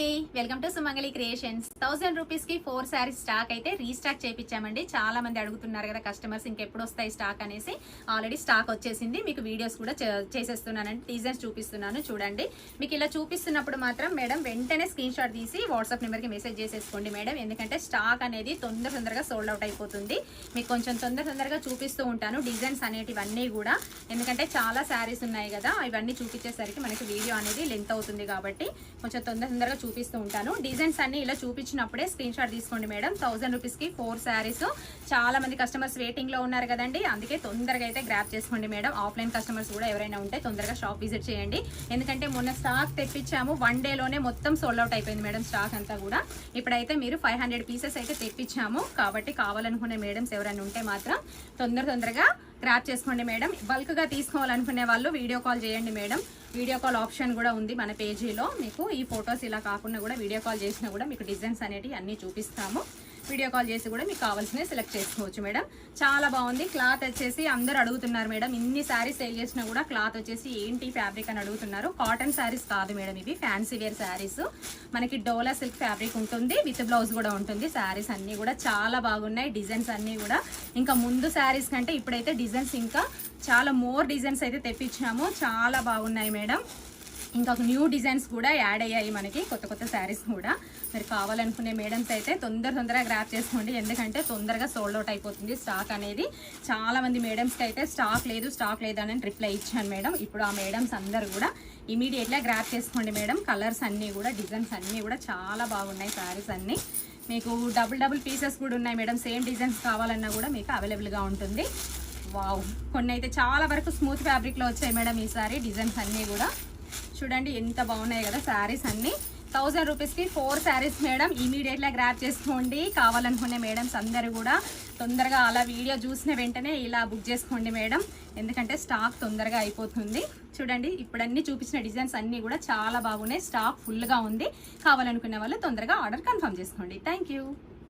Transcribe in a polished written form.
అండి, welcome to Sumangali creations. 1000 rupees కి 4 saris stock అయితే రీస్టాక్ చేయించామండి. చాలా మంది అడుగుతున్నారు కదా కస్టమర్స్, ఇంకెప్పుడు వస్తాయి స్టాక్ అనేసి. ఆల్రెడీ స్టాక్ వచ్చేసింది. మీకు వీడియోస్ కూడా చేసేస్తున్నానండి, డిజైన్స్ చూపిస్తున్నాను చూడండి. మీకు ఇలా చూపిస్తున్నప్పుడు మాత్రం మేడం వెంటనే స్క్రీన్ షాట్ తీసి వాట్సాప్ నెంబర్కి మెసేజ్ చేసేసుకోండి మేడం, ఎందుకంటే స్టాక్ అనేది తొందరగా సోల్డ్ అవుట్ అయిపోతుంది. మీకు కొంచెం తొందరగా చూపిస్తూ ఉంటాను డిజైన్స్ అనేటివన్నీ కూడా, ఎందుకంటే చాలా శారీస్ ఉన్నాయి కదా, ఇవన్నీ చూపించేసరికి మనకి వీడియో అనేది లెంత్ అవుతుంది కాబట్టి కొంచెం తొందరగా చూపిస్తూ ఉంటాను. డిజైన్స్ అన్ని ఇలా చూపించినప్పుడే స్క్రీన్ షాట్ తీసుకోండి మేడం. 1000 రూపీస్ కి 4 శారీస్. చాలా మంది కస్టమర్స్ వెయిటింగ్ లో ఉన్నారు కదండి, అందుకే తొందరగా అయితే గ్రాప్ చేసుకోండి మేడం. ఆఫ్లైన్ కస్టమర్స్ కూడా ఎవరైనా ఉంటే తొందరగా షాప్ విజిట్ చేయండి, ఎందుకంటే మొన్న స్టాక్ తెప్పించాము, 1 డేలోనే మొత్తం సోల్డ్ అవుట్ అయిపోయింది మేడం స్టాక్ అంతా కూడా. ఇప్పుడైతే మీరు 500 పీసెస్ అయితే తెప్పించాము కాబట్టి కావాలనుకునే మేడమ్స్ ఎవరైనా ఉంటే మాత్రం తొందరగా గ్రాప్ చేసుకోండి మేడం. బల్క్ గా తీసుకోవాలనుకునే వాళ్ళు వీడియో కాల్ చేయండి మేడం. వీడియో కాల్ ఆప్షన్ కూడా ఉంది మన పేజీలో. మీకు ఈ ఫొటోస్ ఇలా కాకుండా కూడా వీడియో కాల్ చేసినా కూడా మీకు డిజైన్స్ అనేవి అన్నీ చూపిస్తాము. వీడియో కాల్ చేసి కూడా మీకు కావాల్సినవి సెలెక్ట్ చేసుకోవచ్చు మేడం. చాలా బాగుంది. క్లాత్ వచ్చేసి అందరూ అడుగుతున్నారు మేడం, ఇన్ని శారీస్ సేల్ చేసినా కూడా క్లాత్ వచ్చేసి ఏంటి ఫ్యాబ్రిక్ అని అడుగుతున్నారు. కాటన్ శారీస్ కాదు మేడం, ఇవి ఫ్యాన్సీ వేర్ శారీస్. మనకి డోలా సిల్క్ ఫ్యాబ్రిక్ ఉంటుంది, విత్ బ్లౌజ్ కూడా ఉంటుంది. శారీస్ అన్నీ కూడా చాలా బాగున్నాయి. డిజైన్స్ అన్నీ కూడా ఇంకా ముందు శారీస్ కంటే ఇప్పుడైతే డిజైన్స్ ఇంకా చాలా మోర్ డిజైన్స్ అయితే తెప్పించాము. చాలా బాగున్నాయి మేడం. ఇంకా న్యూ డిజైన్స్ కూడా యాడ్ అయ్యాయి మనకి, కొత్త శారీస్ కూడా. మీరు కావాలనుకునే మేడమ్స్ అయితే తొందరగా గ్రాప్ చేసుకోండి, ఎందుకంటే తొందరగా సోల్డ్ అవుట్ అయిపోతుంది స్టాక్ అనేది. చాలా మంది మేడమ్స్కి అయితే స్టాక్ లేదు అని రిప్లై ఇచ్చాను మేడం. ఇప్పుడు ఆ మేడమ్స్ అందరు కూడా ఇమీడియట్గా గ్రాప్ చేసుకోండి మేడం. కలర్స్ అన్నీ కూడా, డిజైన్స్ అన్నీ కూడా చాలా బాగున్నాయి శారీస్ అన్నీ. మీకు డబుల్ పీసెస్ కూడా ఉన్నాయి మేడం. సేమ్ డిజైన్స్ కావాలన్నా కూడా మీకు అవైలబుల్గా ఉంటుంది. వావ్, కొన్ని అయితే చాలా వరకు స్మూత్ ఫ్యాబ్రిక్లో వచ్చాయి మేడం ఈసారి. డిజైన్స్ అన్నీ కూడా చూడండి ఎంత బాగున్నాయి కదా శారీస్ అన్నీ. 1000 రూపీస్కి 4 శారీస్ మేడం. ఇమీడియట్గా గ్రాప్ చేసుకోండి. కావాలనుకునే మేడమ్స్ అందరూ కూడా తొందరగా అలా వీడియో చూసిన వెంటనే ఇలా బుక్ చేసుకోండి మేడం, ఎందుకంటే స్టాక్ తొందరగా అయిపోతుంది. చూడండి ఇప్పుడు అన్ని చూపించిన డిజైన్స్ అన్నీ కూడా చాలా బాగున్నాయి. స్టాక్ ఫుల్గా ఉంది. కావాలనుకునే వాళ్ళు తొందరగా ఆర్డర్ కన్ఫర్మ్ చేసుకోండి. Thank you.